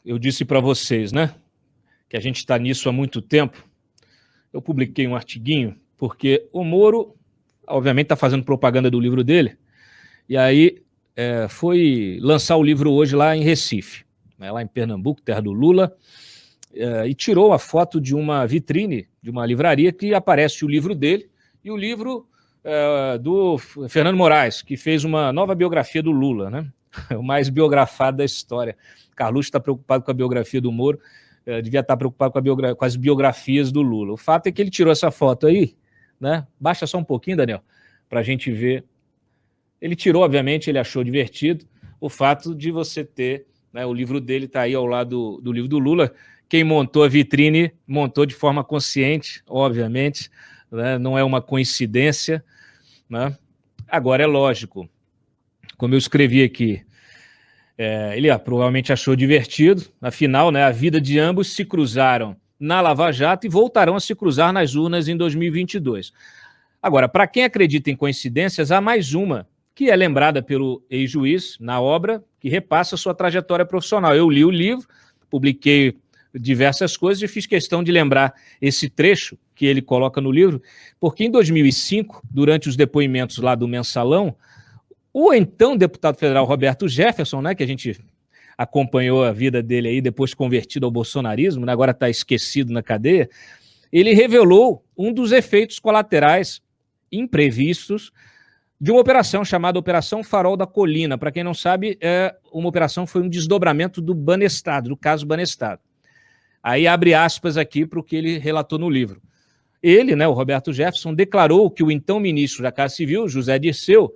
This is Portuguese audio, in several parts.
eu disse para vocês, né, que a gente está nisso há muito tempo. Eu publiquei um artiguinho, porque o Moro, obviamente, está fazendo propaganda do livro dele, e aí foi lançar o livro hoje lá em Recife, né, lá em Pernambuco, terra do Lula, e tirou a foto de uma vitrine de uma livraria que aparece o livro dele e o livro do Fernando Moraes, que fez uma nova biografia do Lula, né? O mais biografado da história. Carluxo está preocupado com a biografia do Moro, devia estar preocupado com as biografias do Lula. O fato é que ele tirou essa foto aí, né? Baixa só um pouquinho, Daniel, para a gente ver. Ele tirou, obviamente, ele achou divertido o fato de você ter, né, o livro dele está aí ao lado do livro do Lula. Quem montou a vitrine montou de forma consciente, obviamente, né? Não é uma coincidência, né? Agora, é lógico, como eu escrevi aqui, ele provavelmente achou divertido, afinal, né, a vida de ambos se cruzaram na Lava Jato e voltarão a se cruzar nas urnas em 2022. Agora, para quem acredita em coincidências, há mais uma, que é lembrada pelo ex-juiz na obra, que repassa sua trajetória profissional. Eu li o livro, publiquei diversas coisas e fiz questão de lembrar esse trecho que ele coloca no livro, porque em 2005, durante os depoimentos lá do Mensalão, o então deputado federal Roberto Jefferson, né, que a gente acompanhou a vida dele aí, depois convertido ao bolsonarismo, né, agora está esquecido na cadeia, ele revelou um dos efeitos colaterais imprevistos de uma operação chamada Operação Farol da Colina. Para quem não sabe, uma operação foi um desdobramento do Banestado, do caso Banestado. Aí abre aspas aqui para o que ele relatou no livro. Ele, né, o Roberto Jefferson, declarou que o então ministro da Casa Civil, José Dirceu,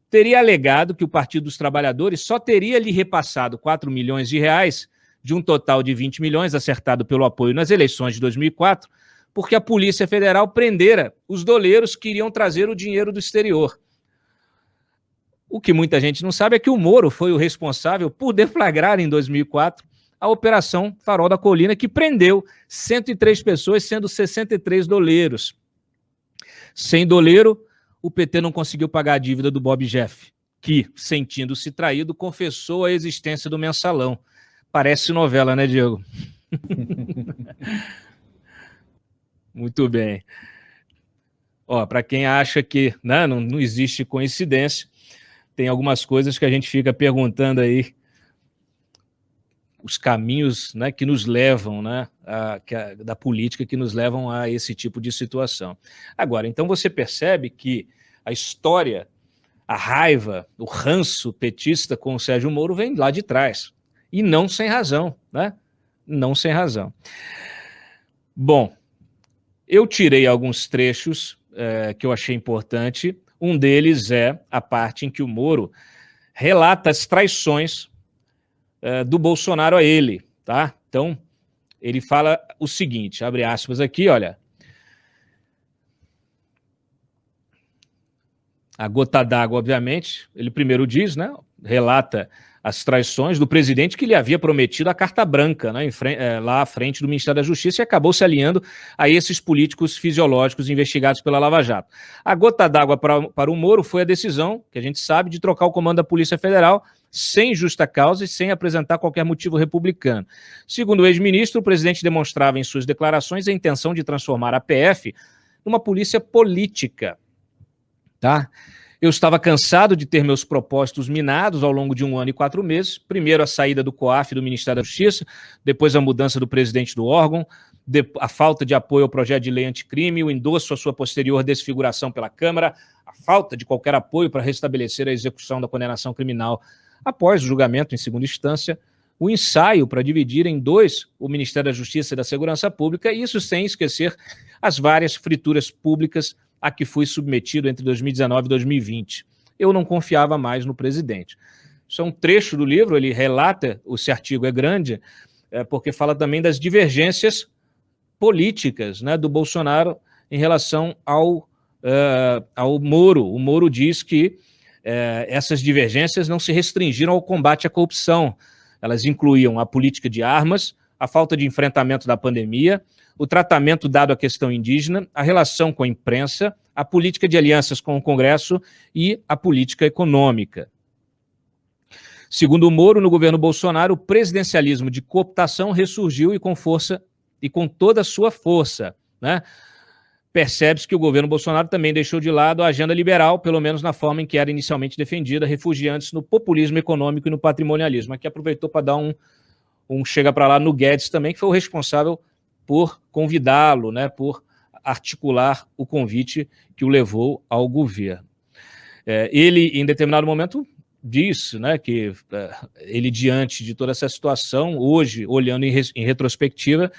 teria alegado que o Partido dos Trabalhadores só teria lhe repassado 4 milhões de reais, de um total de 20 milhões acertado pelo apoio nas eleições de 2004, porque a Polícia Federal prendera os doleiros que iriam trazer o dinheiro do exterior. O que muita gente não sabe é que o Moro foi o responsável por deflagrar em 2004 a Operação Farol da Colina, que prendeu 103 pessoas, sendo 63 doleiros. Sem doleiro, o PT não conseguiu pagar a dívida do Bob Jeff, que, sentindo-se traído, confessou a existência do Mensalão. Parece novela, né, Diego? Muito bem. Para quem acha que não existe coincidência, tem algumas coisas que a gente fica perguntando aí, os caminhos, né, que nos levam, né, da política, que nos levam a esse tipo de situação. Agora, então você percebe que a história, a raiva, o ranço petista com o Sérgio Moro vem lá de trás. E não sem razão, né? Não sem razão. Bom, eu tirei alguns trechos que eu achei importante. Um deles é a parte em que o Moro relata as traições do Bolsonaro a ele, tá? Então, ele fala o seguinte, abre aspas aqui, olha. A gota d'água, obviamente, ele primeiro diz, né? Relata as traições do presidente que lhe havia prometido a carta branca, né, lá à frente do Ministério da Justiça, e acabou se aliando a esses políticos fisiológicos investigados pela Lava Jato. A gota d'água para o Moro foi a decisão, que a gente sabe, de trocar o comando da Polícia Federal sem justa causa e sem apresentar qualquer motivo republicano. Segundo o ex-ministro, o presidente demonstrava em suas declarações a intenção de transformar a PF numa polícia política. Tá? Eu estava cansado de ter meus propósitos minados ao longo de 1 ano e 4 meses. Primeiro a saída do COAF do Ministério da Justiça, depois a mudança do presidente do órgão, a falta de apoio ao projeto de lei anticrime, o endosso à sua posterior desfiguração pela Câmara, a falta de qualquer apoio para restabelecer a execução da condenação criminal após o julgamento em segunda instância, o ensaio para dividir em 2 o Ministério da Justiça e da Segurança Pública, e isso sem esquecer as várias frituras públicas a que fui submetido entre 2019 e 2020. Eu não confiava mais no presidente. Isso é um trecho do livro, ele relata, esse artigo é grande, porque fala também das divergências políticas, né, do Bolsonaro em relação ao Moro. O Moro diz que essas divergências não se restringiram ao combate à corrupção. Elas incluíam a política de armas, a falta de enfrentamento da pandemia, o tratamento dado à questão indígena, a relação com a imprensa, a política de alianças com o Congresso e a política econômica. Segundo o Moro, no governo Bolsonaro, o presidencialismo de cooptação ressurgiu e com força e com toda a sua força, né? Percebe-se que o governo Bolsonaro também deixou de lado a agenda liberal, pelo menos na forma em que era inicialmente defendida, refugiando-se no populismo econômico e no patrimonialismo. Aqui aproveitou para dar um chega para lá no Guedes também, que foi o responsável por convidá-lo, né, por articular o convite que o levou ao governo. Ele, em determinado momento, disse, né, que ele, diante de toda essa situação, hoje, olhando em retrospectiva,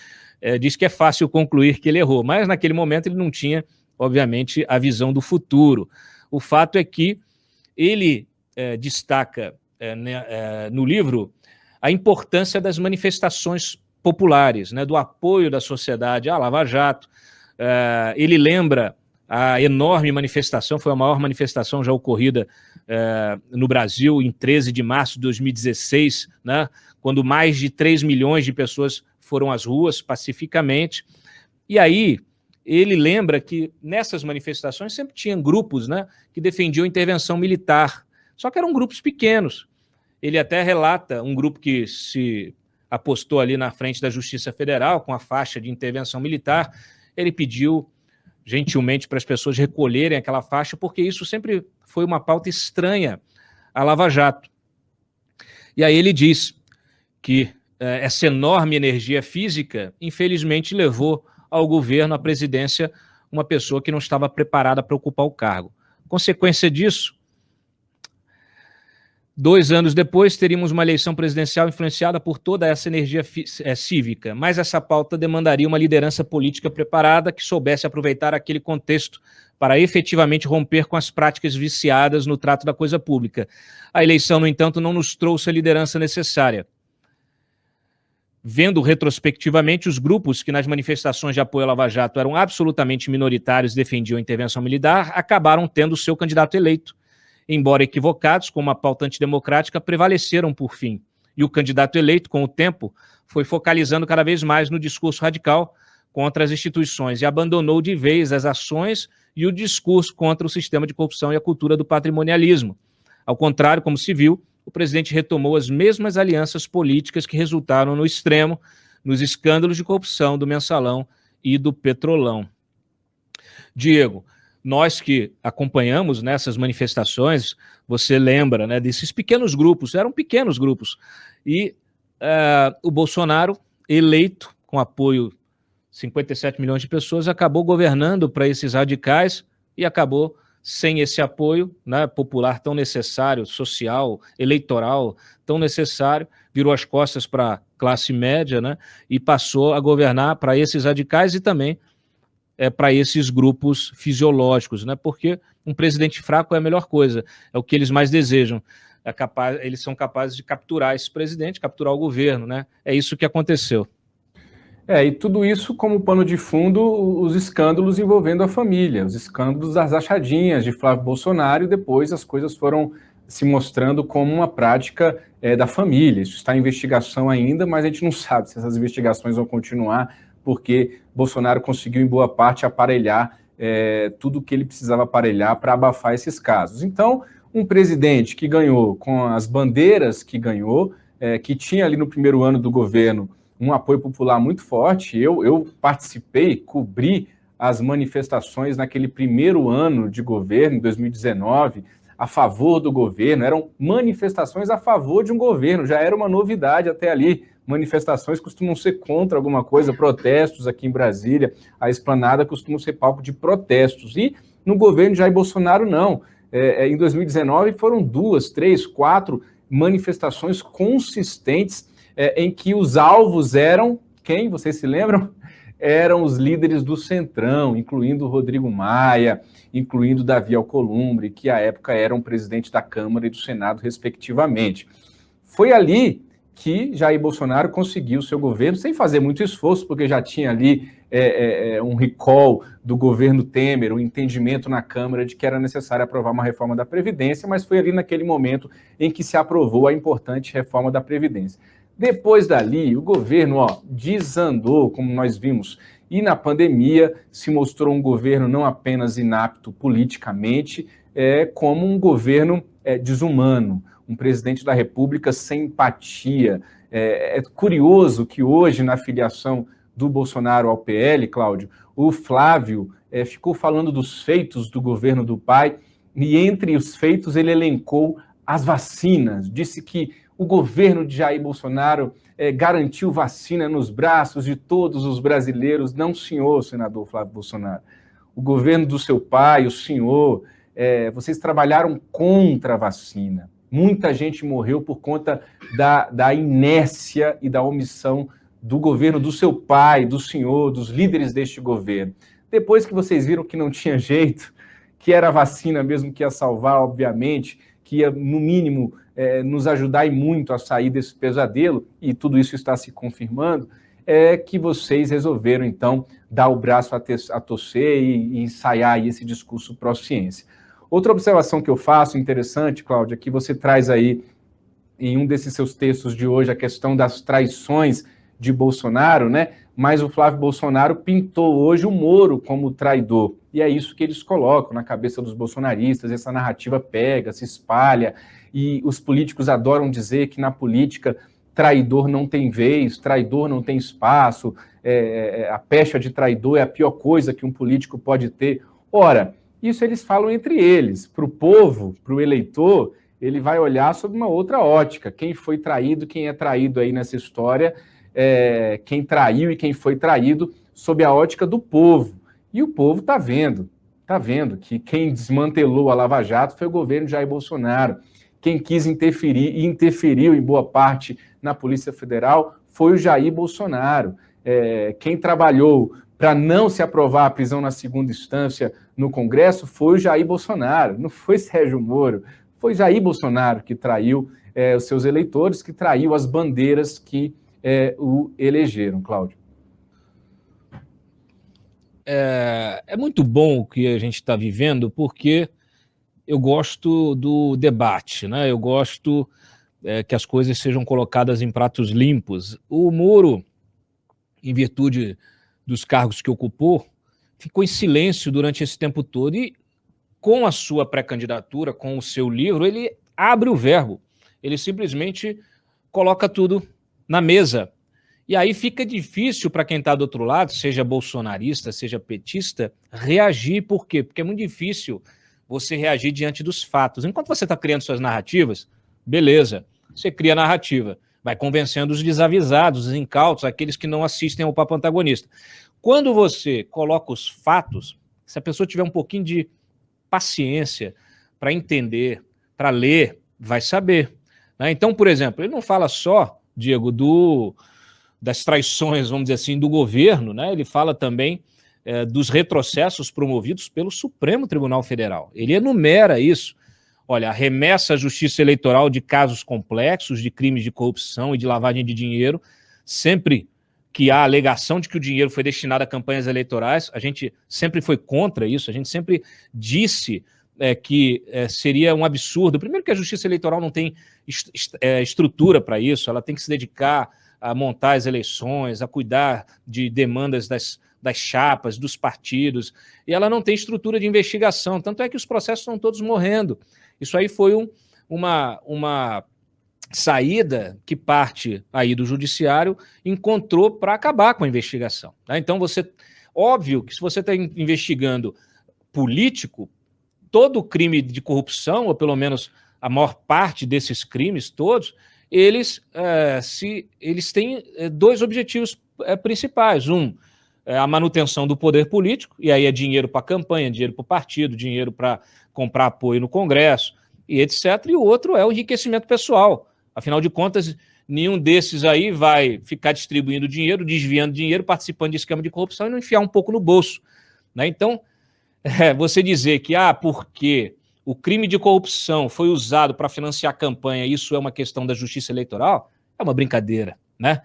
diz que é fácil concluir que ele errou, mas naquele momento ele não tinha, obviamente, a visão do futuro. O fato é que ele destaca no livro a importância das manifestações populares, né, do apoio da sociedade à Lava Jato. Ele lembra a enorme manifestação, foi a maior manifestação já ocorrida no Brasil, em 13 de março de 2016, né, quando mais de 3 milhões de pessoas foram às ruas pacificamente. E aí ele lembra que nessas manifestações sempre tinham grupos, né, que defendiam intervenção militar, só que eram grupos pequenos. Ele até relata um grupo que se apostou ali na frente da Justiça Federal com a faixa de intervenção militar. Ele pediu gentilmente para as pessoas recolherem aquela faixa, porque isso sempre foi uma pauta estranha à Lava Jato. E aí ele diz que essa enorme energia física, infelizmente, levou ao governo, à presidência, uma pessoa que não estava preparada para ocupar o cargo. Consequência disso, 2 anos depois, teríamos uma eleição presidencial influenciada por toda essa energia cívica, mas essa pauta demandaria uma liderança política preparada que soubesse aproveitar aquele contexto para efetivamente romper com as práticas viciadas no trato da coisa pública. A eleição, no entanto, não nos trouxe a liderança necessária. Vendo retrospectivamente, os grupos que nas manifestações de apoio à Lava Jato eram absolutamente minoritários e defendiam a intervenção militar, acabaram tendo o seu candidato eleito. Embora equivocados, com uma pauta antidemocrática, prevaleceram por fim. E o candidato eleito, com o tempo, foi focalizando cada vez mais no discurso radical contra as instituições e abandonou de vez as ações e o discurso contra o sistema de corrupção e a cultura do patrimonialismo. Ao contrário, como se viu, o presidente retomou as mesmas alianças políticas que resultaram no extremo, nos escândalos de corrupção do Mensalão e do Petrolão. Diego, nós que acompanhamos nessas manifestações, você lembra, né, desses pequenos grupos, eram pequenos grupos, e o Bolsonaro, eleito com apoio 57 milhões de pessoas, acabou governando para esses radicais e acabou sem esse apoio, né, popular tão necessário, social, eleitoral tão necessário, virou as costas para a classe média, né, e passou a governar para esses radicais e também para esses grupos fisiológicos, né, porque um presidente fraco é a melhor coisa, é o que eles mais desejam. Eles são capazes de capturar esse presidente, capturar o governo, né? É isso que aconteceu. E tudo isso como pano de fundo os escândalos envolvendo a família, os escândalos das achadinhas de Flávio Bolsonaro, e depois as coisas foram se mostrando como uma prática da família. Isso está em investigação ainda, mas a gente não sabe se essas investigações vão continuar, porque Bolsonaro conseguiu, em boa parte, aparelhar tudo o que ele precisava aparelhar para abafar esses casos. Então, um presidente que ganhou com as bandeiras que ganhou, que tinha ali no primeiro ano do governo um apoio popular muito forte. Eu participei, cobri as manifestações naquele primeiro ano de governo, em 2019, a favor do governo. Eram manifestações a favor de um governo, já era uma novidade até ali. Manifestações costumam ser contra alguma coisa, protestos aqui em Brasília, a Esplanada costuma ser palco de protestos. E no governo de Jair Bolsonaro, não. Em 2019 foram 2, 3, 4 manifestações consistentes em que os alvos eram, quem? Vocês se lembram? Eram os líderes do Centrão, incluindo o Rodrigo Maia, incluindo Davi Alcolumbre, que à época eram presidente da Câmara e do Senado, respectivamente. Foi ali que Jair Bolsonaro conseguiu o seu governo, sem fazer muito esforço, porque já tinha ali um recall do governo Temer, um entendimento na Câmara de que era necessário aprovar uma reforma da Previdência, mas foi ali naquele momento em que se aprovou a importante reforma da Previdência. Depois dali, o governo desandou, como nós vimos, e na pandemia se mostrou um governo não apenas inapto politicamente, como um governo desumano, um presidente da República sem empatia. É curioso que hoje, na filiação do Bolsonaro ao PL, Cláudio, o Flávio ficou falando dos feitos do governo do pai, e entre os feitos ele elencou as vacinas, disse que o governo de Jair Bolsonaro garantiu vacina nos braços de todos os brasileiros. Não, senhor, senador Flávio Bolsonaro. O governo do seu pai, o senhor, vocês trabalharam contra a vacina. Muita gente morreu por conta da inércia e da omissão do governo do seu pai, do senhor, dos líderes deste governo. Depois que vocês viram que não tinha jeito, que era a vacina mesmo que ia salvar, obviamente, que ia, no mínimo, nos ajudar e muito a sair desse pesadelo, e tudo isso está se confirmando, que vocês resolveram, então, dar o braço a torcer e ensaiar esse discurso pró-ciência. Outra observação que eu faço, interessante, Cláudia, que você traz aí, em um desses seus textos de hoje, a questão das traições de Bolsonaro, né? Mas o Flávio Bolsonaro pintou hoje o Moro como traidor. E é isso que eles colocam na cabeça dos bolsonaristas, essa narrativa pega, se espalha, e os políticos adoram dizer que na política traidor não tem vez, traidor não tem espaço, a pecha de traidor é a pior coisa que um político pode ter. Ora, isso eles falam entre eles. Para o povo, para o eleitor, ele vai olhar sob uma outra ótica. Quem foi traído, quem é traído aí nessa história, quem traiu e quem foi traído sob a ótica do povo. E o povo está vendo que quem desmantelou a Lava Jato foi o governo de Jair Bolsonaro. Quem quis interferir e interferiu em boa parte na Polícia Federal foi o Jair Bolsonaro. Quem trabalhou para não se aprovar a prisão na segunda instância no Congresso foi o Jair Bolsonaro, não foi Sérgio Moro, foi Jair Bolsonaro que traiu os seus eleitores, que traiu as bandeiras que o elegeram, Cláudio. É muito bom o que a gente está vivendo, porque eu gosto do debate, né? Eu gosto que as coisas sejam colocadas em pratos limpos. O Moro, em virtude dos cargos que ocupou, ficou em silêncio durante esse tempo todo e, com a sua pré-candidatura, com o seu livro, ele abre o verbo. Ele simplesmente coloca tudo na mesa. E aí fica difícil para quem está do outro lado, seja bolsonarista, seja petista, reagir. Por quê? Porque é muito difícil você reagir diante dos fatos. Enquanto você está criando suas narrativas, beleza, você cria a narrativa, vai convencendo os desavisados, os incautos, aqueles que não assistem ao papo antagonista. Quando você coloca os fatos, se a pessoa tiver um pouquinho de paciência para entender, para ler, vai saber. Né? Então, por exemplo, ele não fala só, Diego, das traições, vamos dizer assim, do governo, né? Ele fala também dos retrocessos promovidos pelo Supremo Tribunal Federal. Ele enumera isso. Olha, a remessa à Justiça Eleitoral de casos complexos, de crimes de corrupção e de lavagem de dinheiro, sempre que há alegação de que o dinheiro foi destinado a campanhas eleitorais, a gente sempre foi contra isso, a gente sempre disse que seria um absurdo. Primeiro que a Justiça Eleitoral não tem estrutura para isso, ela tem que se dedicar a montar as eleições, a cuidar de demandas das chapas, dos partidos, e ela não tem estrutura de investigação, tanto é que os processos estão todos morrendo. Isso aí foi uma saída que parte aí do judiciário encontrou para acabar com a investigação. Tá? Então, óbvio que se você está investigando político, todo crime de corrupção, ou pelo menos a maior parte desses crimes todos, eles têm dois objetivos principais. A manutenção do poder político, e aí é dinheiro para campanha, dinheiro para o partido, dinheiro para comprar apoio no Congresso, e etc. E o outro é o enriquecimento pessoal. Afinal de contas, nenhum desses aí vai ficar distribuindo dinheiro, desviando dinheiro, participando de esquema de corrupção e não enfiar um pouco no bolso. Né? Então, você dizer que, porque o crime de corrupção foi usado para financiar a campanha, isso é uma questão da justiça eleitoral, é uma brincadeira, né?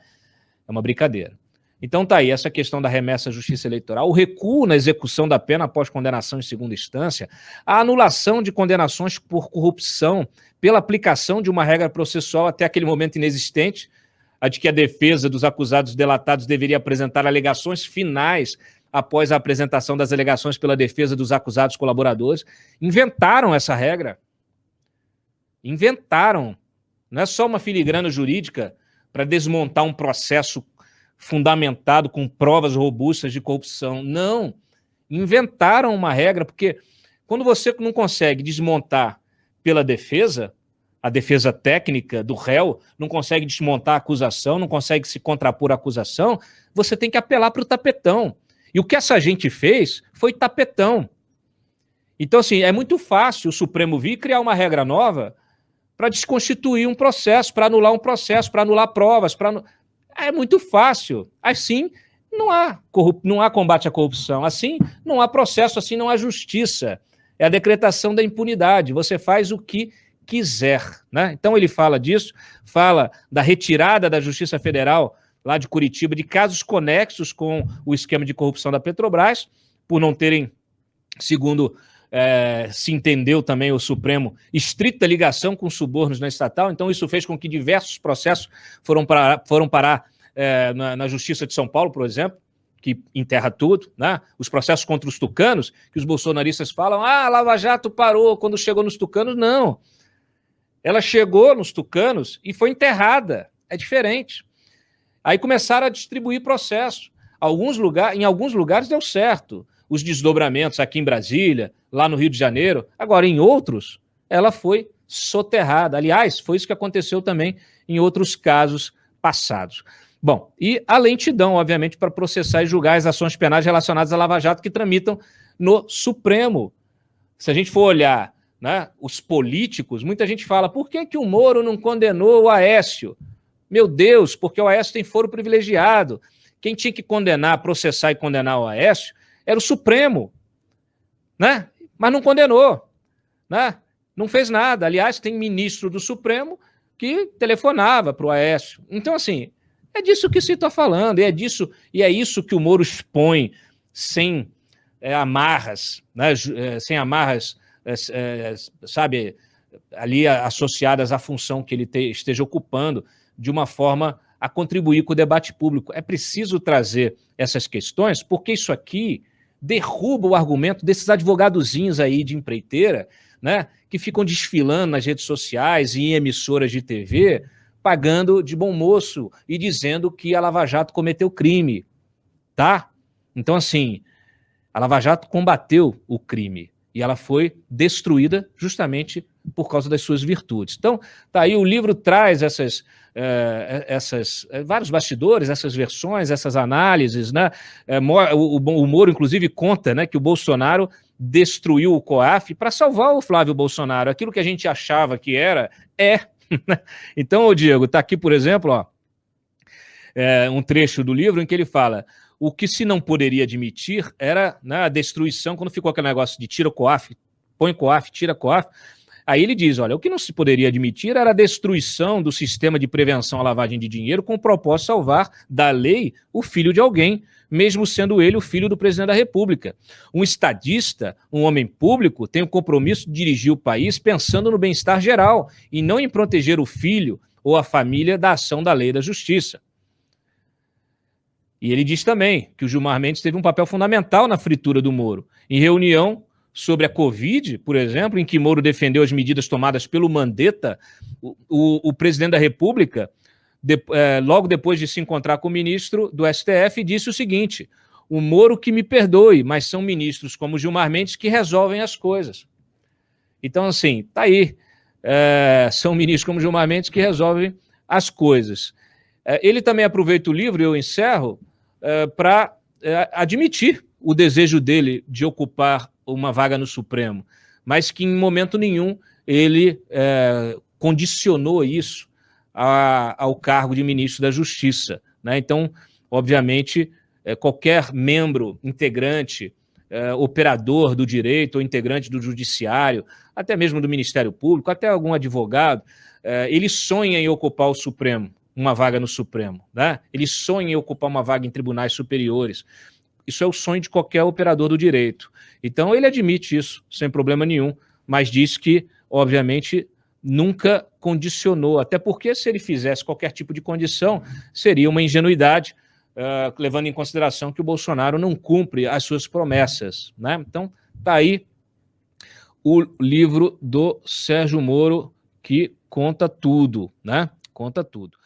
É uma brincadeira. Então tá aí, essa questão da remessa à justiça eleitoral, o recuo na execução da pena após condenação em segunda instância, a anulação de condenações por corrupção pela aplicação de uma regra processual até aquele momento inexistente, a de que a defesa dos acusados delatados deveria apresentar alegações finais após a apresentação das alegações pela defesa dos acusados colaboradores. Inventaram essa regra. Inventaram. Não é só uma filigrana jurídica para desmontar um processo fundamentado com provas robustas de corrupção. Não. Inventaram uma regra, porque quando você não consegue desmontar pela defesa, a defesa técnica do réu, não consegue desmontar a acusação, não consegue se contrapor à acusação, você tem que apelar para o tapetão. E o que essa gente fez foi tapetão. Então, assim, é muito fácil o Supremo vir criar uma regra nova para desconstituir um processo, para anular um processo, para anular provas. É muito fácil. Assim, não há combate à corrupção. Assim, não há processo, assim, não há justiça. É a decretação da impunidade. Você faz o que quiser, né? Então ele fala disso, fala da retirada da Justiça Federal lá de Curitiba de casos conexos com o esquema de corrupção da Petrobras, por não terem, segundo se entendeu também o Supremo, estrita ligação com subornos na estatal. Então isso fez com que diversos processos foram parar na Justiça de São Paulo, por exemplo, que enterra tudo, né? Os processos contra os tucanos, que os bolsonaristas falam, a Lava Jato parou quando chegou nos tucanos. Não. Ela chegou nos tucanos e foi enterrada. É diferente. Aí começaram a distribuir processo. Em alguns lugares deu certo. Os desdobramentos aqui em Brasília, lá no Rio de Janeiro. Agora, em outros, ela foi soterrada. Aliás, foi isso que aconteceu também em outros casos passados. Bom, e a lentidão, obviamente, para processar e julgar as ações penais relacionadas à Lava Jato que tramitam no Supremo. Se a gente for olhar, né, os políticos, muita gente fala, por que o Moro não condenou o Aécio? Meu Deus, porque o Aécio tem foro privilegiado. Quem tinha que condenar, processar e condenar o Aécio era o Supremo, né? Mas não condenou, né? Não fez nada. Aliás, tem ministro do Supremo que telefonava para o Aécio. Então, assim, é disso que se está falando, e é isso que o Moro expõe sem amarras, né? Sem amarras, sabe, ali associadas à função que ele esteja ocupando, de uma forma a contribuir com o debate público. É preciso trazer essas questões, porque isso aqui derruba o argumento desses advogadozinhos aí de empreiteira, né, que ficam desfilando nas redes sociais e em emissoras de TV, pagando de bom moço e dizendo que a Lava Jato cometeu crime, tá? Então, assim, a Lava Jato combateu o crime e ela foi destruída justamente por causa das suas virtudes. Então, tá aí, o livro traz vários bastidores, essas versões, essas análises, né? O Moro, inclusive, conta, né, que o Bolsonaro destruiu o COAF para salvar o Flávio Bolsonaro. Aquilo que a gente achava que era, Então, Diego, está aqui, por exemplo, ó, um trecho do livro em que ele fala: o que se não poderia admitir era, né, a destruição, quando ficou aquele negócio de tira o COAF, põe COAF, tira COAF. Aí ele diz, olha, o que não se poderia admitir era a destruição do sistema de prevenção à lavagem de dinheiro com o propósito de salvar da lei o filho de alguém, mesmo sendo ele o filho do presidente da República. Um estadista, um homem público, tem o compromisso de dirigir o país pensando no bem-estar geral e não em proteger o filho ou a família da ação da lei e da justiça. E ele diz também que o Gilmar Mendes teve um papel fundamental na fritura do Moro. Em reunião sobre a Covid, por exemplo, em que Moro defendeu as medidas tomadas pelo Mandetta, o presidente da República, logo depois de se encontrar com o ministro do STF, disse o seguinte: o Moro que me perdoe, mas são ministros como Gilmar Mendes que resolvem as coisas. Então, assim, tá aí. São ministros como Gilmar Mendes que resolvem as coisas. Ele também aproveita o livro, e eu encerro, para admitir o desejo dele de ocupar uma vaga no Supremo, mas que em momento nenhum ele condicionou isso ao cargo de ministro da Justiça, né? Então, obviamente, qualquer membro, integrante, operador do direito ou integrante do judiciário, até mesmo do Ministério Público, até algum advogado, ele sonha em ocupar o Supremo, uma vaga no Supremo, né? Ele sonha em ocupar uma vaga em tribunais superiores. Isso é o sonho de qualquer operador do direito. Então, ele admite isso sem problema nenhum, mas diz que, obviamente, nunca condicionou, até porque se ele fizesse qualquer tipo de condição, seria uma ingenuidade, levando em consideração que o Bolsonaro não cumpre as suas promessas, né? Então, está aí o livro do Sérgio Moro, que conta tudo, né? Conta tudo.